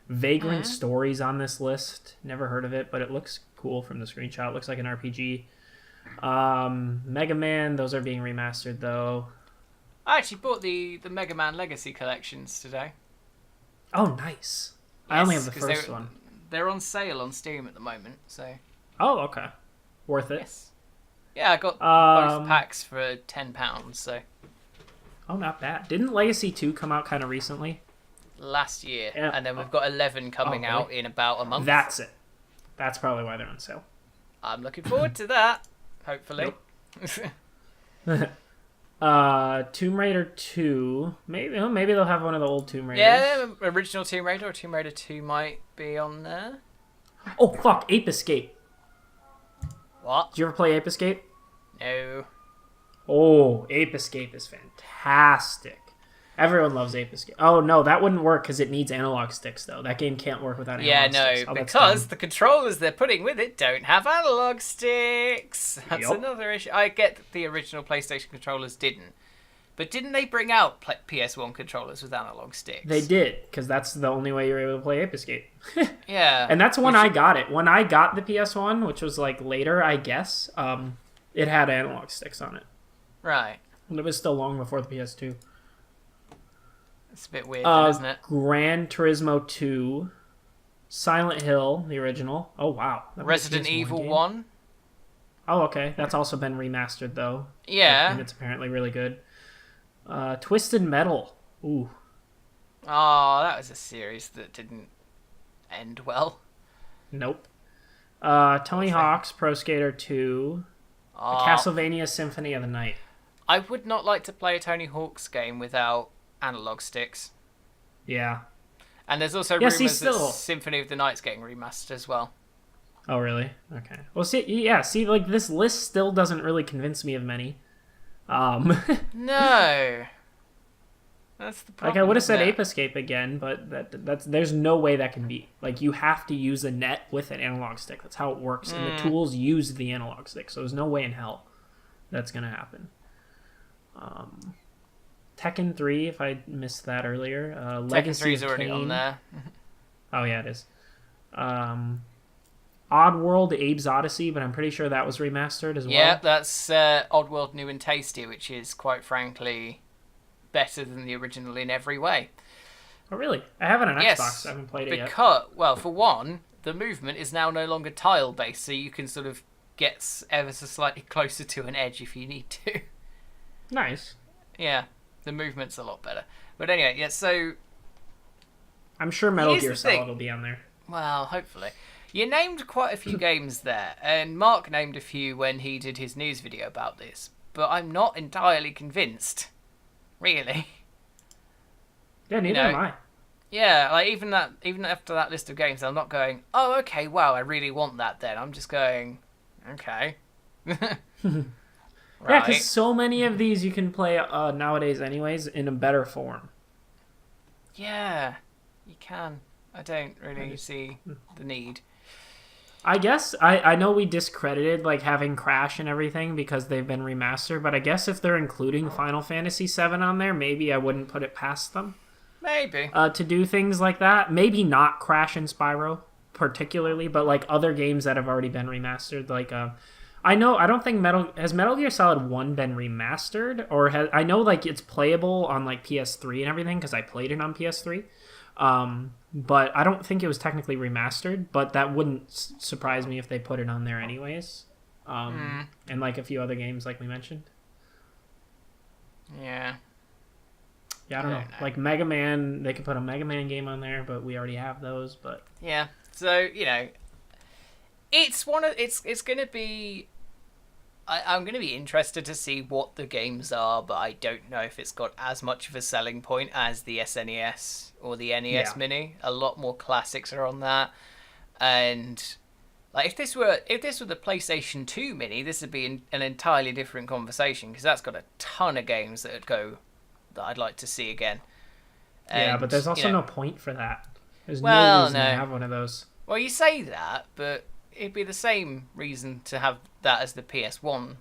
Vagrant Stories on this list. Never heard of it, but it looks cool from the screenshot. It looks like an RPG. Mega Man, those are being remastered though. I actually bought the Mega Man Legacy collections today. Oh, nice. I only have the first one. They're on sale on Steam at the moment, so. Oh, okay. Worth it. Yes. Yeah, I got both packs for £10, so. Oh, not bad. Didn't Legacy 2 come out kind of recently? Last year. Yeah. And then we've got 11 coming out in about a month. That's it. That's probably why they're on sale. I'm looking forward to that, hopefully. Nope. Tomb Raider 2. Maybe they'll have one of the old Tomb Raiders. Yeah, original Tomb Raider or Tomb Raider 2 might be on there. Oh, fuck. Ape Escape. What? Did you ever play Ape Escape? No. Oh, Ape Escape is fantastic. Everyone loves Ape Escape. Oh, no, that wouldn't work because it needs analog sticks, though. That game can't work without analog sticks. Yeah, no, because the controllers they're putting with it don't have analog sticks. That's another issue. I get that the original PlayStation controllers didn't. But didn't they bring out PS1 controllers with analog sticks? They did, because that's the only way you were able to play Ape Escape. Yeah. And that's when I got it. When I got the PS1, which was like later, I guess, it had analog sticks on it. Right. And it was still long before the PS2. It's a bit weird, then, isn't it? Gran Turismo 2, Silent Hill, the original. Oh, wow. Resident Evil 1. Oh, okay. That's also been remastered, though. Yeah. And it's apparently really good. Twisted Metal. Ooh. Oh, that was a series that didn't end well. Nope. Tony Hawk's Pro Skater 2. Castlevania Symphony of the Night. I would not like to play a Tony Hawk's game without analog sticks. Yeah. And there's also rumours that Symphony of the Night's getting remastered as well. Oh, really? Okay. Well, see, like, this list still doesn't really convince me of many. No. That's the problem. Like, I would have said Ape Escape again, but that's there's no way that can be. Like, you have to use a net with an analog stick. That's how it works. And the tools use the analog stick, so there's no way in hell that's going to happen. Tekken 3, if I missed that earlier. Tekken 3 is already on there. Oh, yeah, it is. Oddworld, Abe's Odyssey, but I'm pretty sure that was remastered as well. Yeah, that's Oddworld New and Tasty, which is, quite frankly, better than the original in every way. Oh, really? I have it on Xbox. I haven't played it yet. Well, for one, the movement is now no longer tile-based, so you can sort of get ever so slightly closer to an edge if you need to. Nice. Yeah, the movement's a lot better. But anyway, yeah, so... I'm sure Metal Gear Solid will be on there. Well, hopefully. You named quite a few games there, and Mark named a few when he did his news video about this, but I'm not entirely convinced. Really. Yeah, neither am I. Yeah, like even after that list of games, I'm not going, oh, okay, wow, I really want that then. I'm just going, okay. Right. Yeah, because so many of these you can play nowadays anyways in a better form. Yeah, you can. I don't really see the need. I guess, I know we discredited like having Crash and everything because they've been remastered, but I guess if they're including Final Fantasy VII on there, maybe I wouldn't put it past them. Maybe. To do things like that. Maybe not Crash and Spyro particularly, but like other games that have already been remastered. Like, I don't think has Metal Gear Solid 1 been remastered? Or I know like it's playable on like PS3 and everything because I played it on PS3. But I don't think it was technically remastered, but that wouldn't surprise me if they put it on there anyways. and like a few other games like we mentioned. Yeah. Yeah, I don't know. Like Mega Man, they could put a Mega Man game on there, but we already have those. But yeah, so it's gonna be. I'm going to be interested to see what the games are, but I don't know if it's got as much of a selling point as the SNES or the NES Mini. A lot more classics are on that, and like if this were the PlayStation 2 Mini, this would be an entirely different conversation because that's got a ton of games that I'd like to see again. And, but there's also no point for that. There's no reason to have one of those. Well, you say that, but it'd be the same reason to have that as the PS1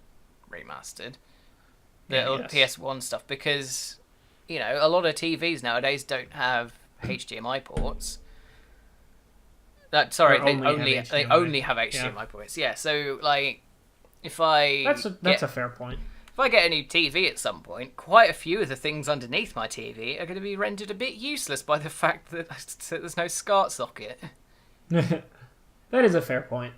remastered, the PS1 stuff, because a lot of TVs nowadays don't have HDMI ports. They only have HDMI ports. Yeah, so like if that's a fair point. If I get a new TV at some point, quite a few of the things underneath my TV are going to be rendered a bit useless by the fact that there's no SCART socket. That is a fair point.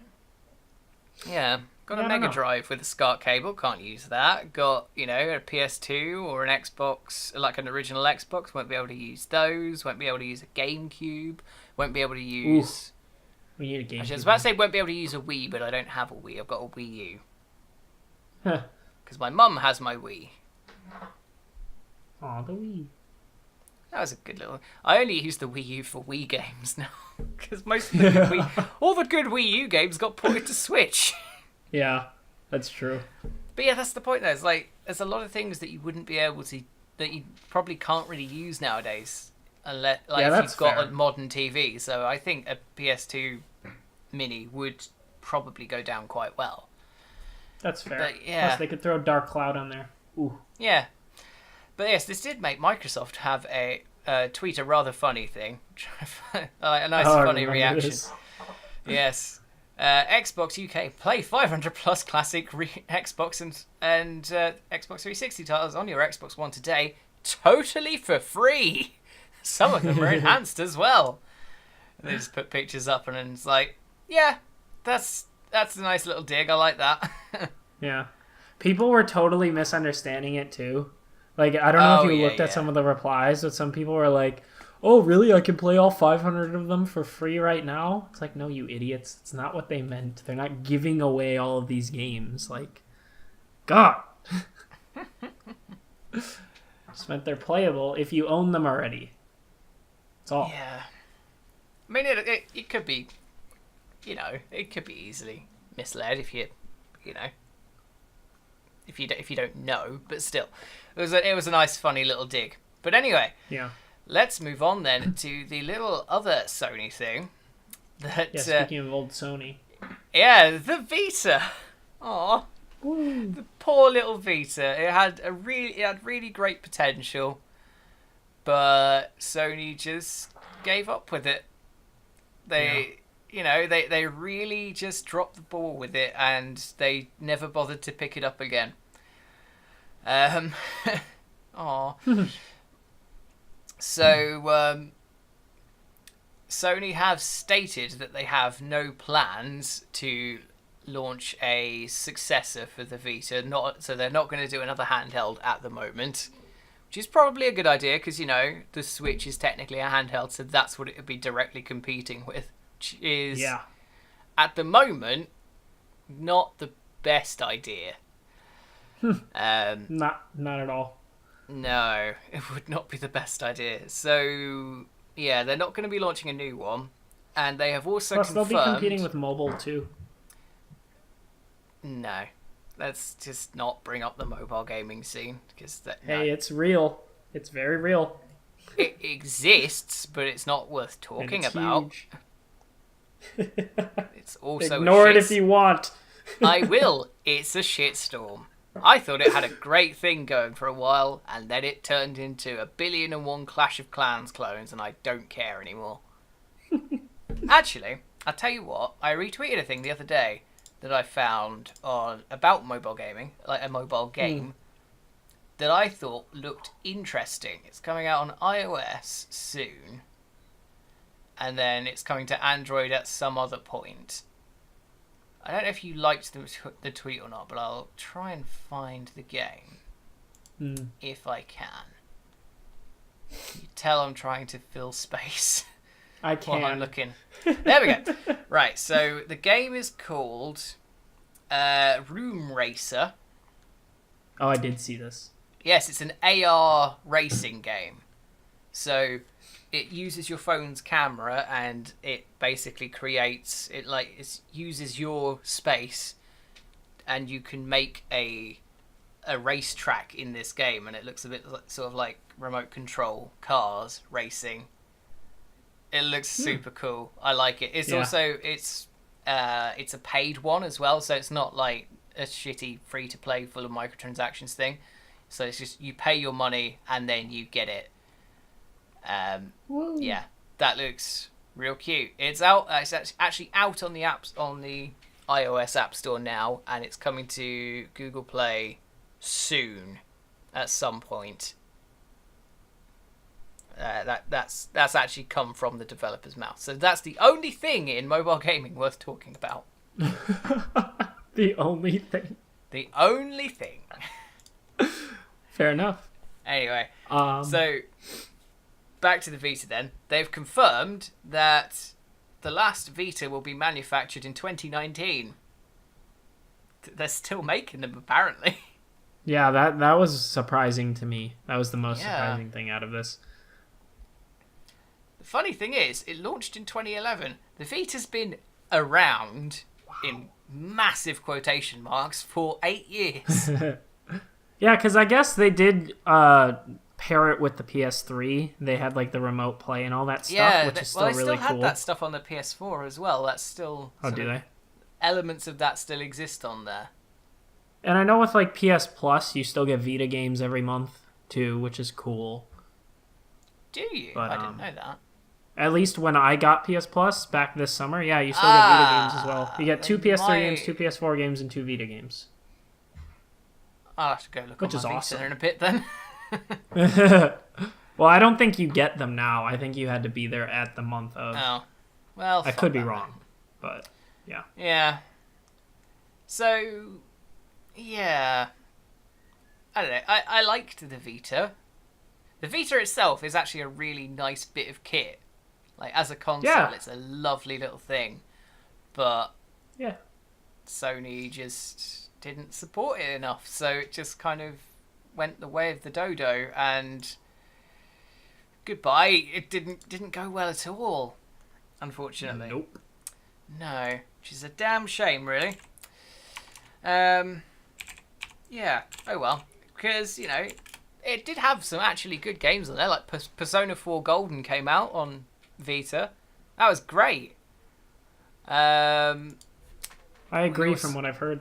Yeah, got a Mega Drive with a SCART cable, can't use that. Got, a PS2 or an Xbox, like an original Xbox, won't be able to use those. Won't be able to use a GameCube. Won't be able to use... We need a GameCube. I was about to say won't be able to use a Wii, but I don't have a Wii. I've got a Wii U. Because my mum has my Wii. Aw, the Wii. That was a good little... I only use the Wii U for Wii games now. Because most of the all the good Wii U games got ported to Switch. Yeah, that's true. But yeah, that's the point though. It's like, there's a lot of things that you wouldn't be able to... that you probably can't really use nowadays. Unless, if you've got a modern TV. So I think a PS2 Mini would probably go down quite well. That's fair. But, yeah. Plus, they could throw Dark Cloud on there. Ooh. Yeah. But yes, this did make Microsoft have tweet a rather funny thing. A nice funny reaction. Yes. Xbox UK, play 500 plus classic Xbox and Xbox 360 titles on your Xbox One today, totally for free. Some of them are enhanced as well. They just put pictures up and it's like, yeah, that's a nice little dig. I like that. Yeah. People were totally misunderstanding it too. Like, I don't know if you looked at some of the replies, but some people were like, oh, really? I can play all 500 of them for free right now? It's like, no, you idiots. It's not what they meant. They're not giving away all of these games. Like, God. Just meant they're playable if you own them already. That's all. Yeah. I mean, it could be, it could be easily misled if if you don't know, but still, it was a nice, funny little dig. But anyway, let's move on then to the little other Sony thing. Speaking of old Sony. Yeah, the Vita. Aw, the poor little Vita. It had really great potential, but Sony just gave up with it. They really just dropped the ball with it, and they never bothered to pick it up again. So, Sony have stated that they have no plans to launch a successor for the Vita. So they're not going to do another handheld at the moment, which is probably a good idea because, the Switch is technically a handheld, so that's what it would be directly competing with. Which is, at the moment, not the best idea. Not at all. No, it would not be the best idea. So, yeah, they're not going to be launching a new one. And they have also confirmed... they'll be competing with mobile, too. No. Let's just not bring up the mobile gaming scene. Hey, it's real. It's very real. It exists, but it's not worth talking about. Huge. It's also Ignore it if you want. I will. It's a shitstorm. I thought it had a great thing going for a while, and then it turned into 1,000,000,001 Clash of Clans clones, and I don't care anymore. Actually, I'll tell you what. I retweeted a thing the other day that I found about mobile gaming, like a mobile game, that I thought looked interesting. It's coming out on iOS soon. And then it's coming to Android at some other point. I don't know if you liked the tweet or not, but I'll try and find the game if I can. You tell I'm trying to fill space. I can. While I'm looking. There we go. Right, so the game is called Room Racer. Oh, I did see this. Yes, it's an AR racing game. So it uses your phone's camera and it basically creates it uses your space, and you can make a racetrack in this game, and it looks a bit sort of like remote control cars racing. It looks super cool. I like it. It's also it's a paid one as well, so it's not like a shitty free to play full of microtransactions thing. So it's just you pay your money and then you get it. Yeah, that looks real cute. It's out. It's actually out on the iOS App Store now, and it's coming to Google Play soon, at some point. That's actually come from the developer's mouth. So that's the only thing in mobile gaming worth talking about. The only thing. The only thing. Fair enough. Anyway, so back to the Vita then. They've confirmed that the last Vita will be manufactured in 2019. They're still making them, apparently. Yeah, that was surprising to me. That was the most surprising thing out of this. The funny thing is, it launched in 2011. The Vita's been around in massive quotation marks for 8 years. Yeah, because I guess they did pair it with the PS3. They had like the remote play and all that stuff, which is still really cool. They still had that stuff on the PS4 as well. That's still... Oh, do they? Elements of that still exist on there. And I know with like PS Plus, you still get Vita games every month too, which is cool. Do you? But, I didn't know that. At least when I got PS Plus back this summer, yeah, you still get Vita games as well. You get 2 PS3 games, 2 PS4 games, and 2 Vita games. I'll have to go look which on is my awesome. Vita in a bit then. Well, I don't think you get them now. I think you had to be there at the month of. Oh, well, I could be wrong, but yeah. Yeah. So, yeah. I don't know. I liked the Vita. The Vita itself is actually a really nice bit of kit. Like, as a console, it's a lovely little thing. But Sony just didn't support it enough, so it just kind of went the way of the dodo, and goodbye. It didn't go well at all, unfortunately. Nope. No, which is a damn shame, really. Yeah. Oh well, because it did have some actually good games on there. Like Persona 4 Golden came out on Vita. That was great. I agree from what I've heard.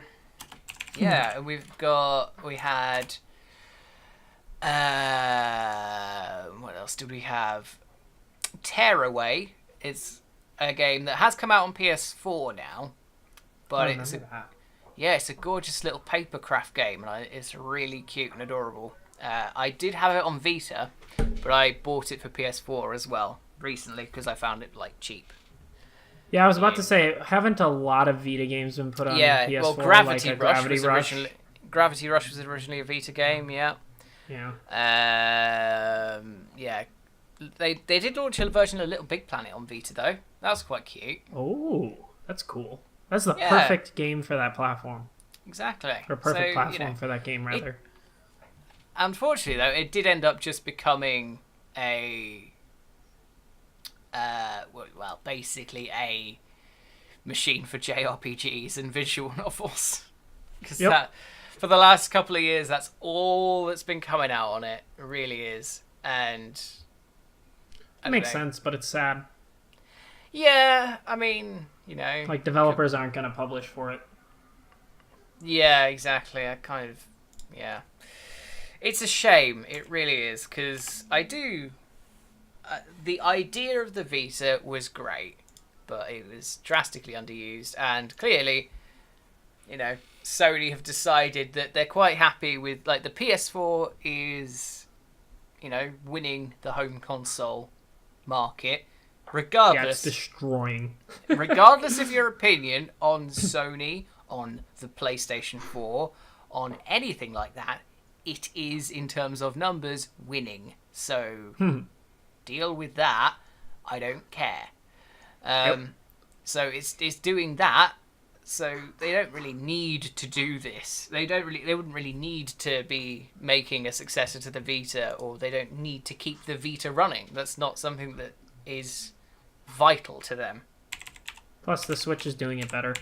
Yeah, and we had what else did we have? Tearaway. It's a game that has come out on PS4 now, but it's a gorgeous little papercraft game, and it's really cute and adorable. I did have it on Vita, but I bought it for PS4 as well recently because I found it cheap. Yeah, I was about to say, haven't a lot of Vita games been put on PS4? Well, Gravity Rush was originally a Vita game, yeah. Yeah. Yeah. They did launch a version of Little Big Planet on Vita, though. That was quite cute. Oh, that's cool. That's the perfect game for that platform. Exactly. Or perfect platform for that game, rather. Unfortunately, though, it did end up just becoming a... basically a machine for JRPGs and visual novels. Because for the last couple of years, that's all that's been coming out on it. It really is. And... It makes sense, but it's sad. Yeah, I mean, Like, developers aren't going to publish for it. Yeah, exactly. Yeah. It's a shame. It really is, because I do... the idea of the Vita was great, but it was drastically underused, and clearly, Sony have decided that they're quite happy with, the PS4 is, winning the home console market, regardless, it's destroying. regardless of your opinion on Sony, on the PlayStation 4, on anything like that, it is, in terms of numbers, winning. So deal with that. I don't care. So it's doing that. So they don't really need to do this. They wouldn't really need to be making a successor to the Vita, or they don't need to keep the Vita running. That's not something that is vital to them. Plus, the Switch is doing it better.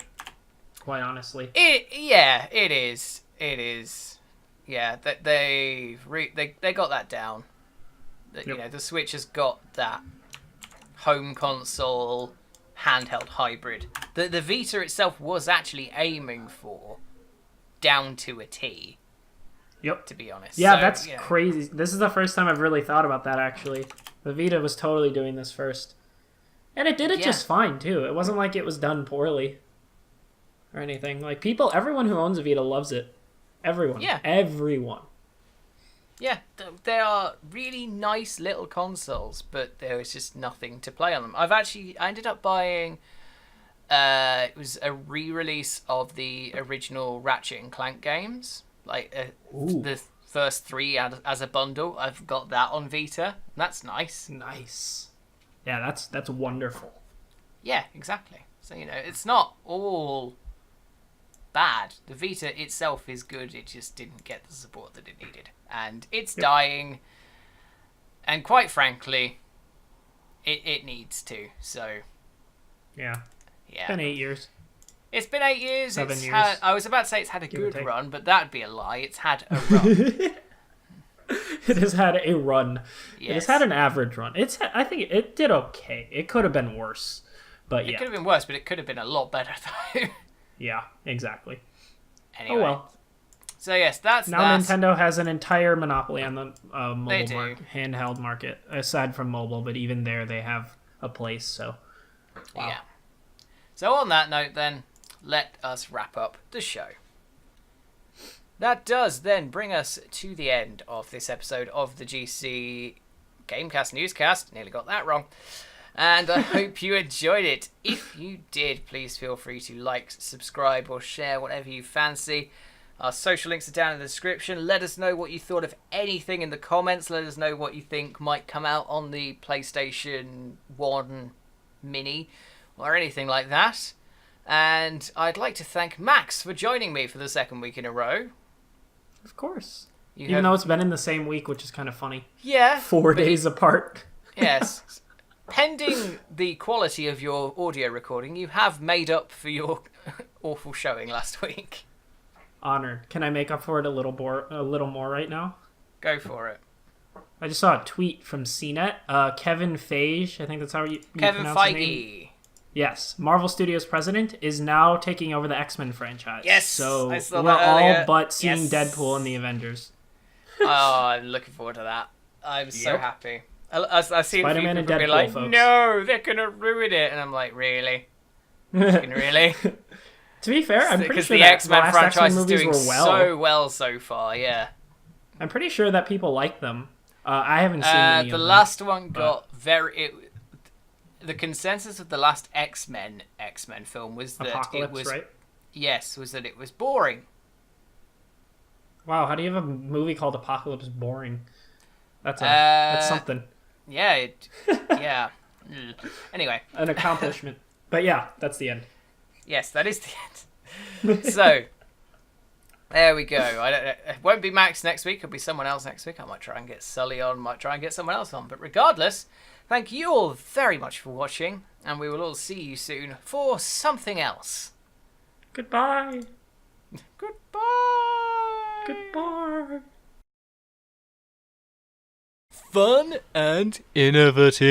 Quite honestly. It is. Yeah, that they got that down. You know, the Switch has got that home console handheld hybrid. The Vita itself was actually aiming for down to a T. Yep. To be honest. Yeah, so, that's crazy. This is the first time I've really thought about that, actually. The Vita was totally doing this first. And it did it just fine, too. It wasn't like it was done poorly or anything. Like, everyone who owns a Vita loves it. Everyone. Yeah. Everyone. Yeah, they are really nice little consoles, but there was just nothing to play on them. I ended up buying, it was a re-release of the original Ratchet and Clank games, like the first 3 as a bundle. I've got that on Vita. That's nice. Nice. Yeah, that's wonderful. Yeah, exactly. So, you know, it's not all bad. The Vita itself is good. It just didn't get the support that it needed. And it's dying. And quite frankly, it needs to. So, yeah. Yeah. It's been 8 years. It's been 8 years. 7 years. I was about to say it's had a good run, but that'd be a lie. It's had a run. It has had a run. Yes. It has had an average run. I think it did okay. It could have been worse. But It could have been worse, but it could have been a lot better, though. Yeah, exactly. Anyway. Oh well. So yes, that's now that. Nintendo has an entire monopoly on the They mobile do. handheld market, aside from mobile. But even there, they have a place. So, wow. Yeah. So on that note, then, let us wrap up the show. That does then bring us to the end of this episode of the GC GameCast NewsCast. Nearly got that wrong. And I hope you enjoyed it. If you did, please feel free to like, subscribe, or share whatever you fancy. Our social links are down in the description. Let us know what you thought of anything in the comments. Let us know what you think might come out on the PlayStation 1 Mini or anything like that. And I'd like to thank Max for joining me for the second week in a row. Of course. You Even though it's been in the same week, which is kind of funny. Yeah. 4 days apart. Yes. Pending the quality of your audio recording, you have made up for your awful showing last week. Honored. Can I make up for it a little more right now? Go for it. I just saw a tweet from CNET. Kevin Feige, I think that's how you Kevin pronounce his name. Feige. Yes, Marvel Studios president is now taking over the X-Men franchise. Yes, so I saw we're that earlier. all but seeing Yes. Deadpool in the Avengers. Oh, I'm looking forwking to that. I'm so happy. I've seen Spider-Man a few and people be Deadpool, like, folks. no, they're going to ruin it. And I'm like, really? Fucking really? To be fair, I'm pretty Because sure the that X-Men last franchise X-Men is movies doing were well. so well so far, yeah. I'm pretty sure that people like them. I haven't seen any The of them. last one got the consensus of the last X-Men film was that Apocalypse, it was right? Yes, was that it was boring. Wow, how do you have a movie called Apocalypse boring? That's something. Yeah, yeah. Anyway, An accomplishment. But yeah, that's the end. yes, that is the end. So there we go. It won't be Max next week. It'll be someone else next week. I might try and get Sully on. Might try and get someone else on. But regardless, thank you all very much for watching, and we will all see you soon for something else. Goodbye. Goodbye. Goodbye. Fun and innovative.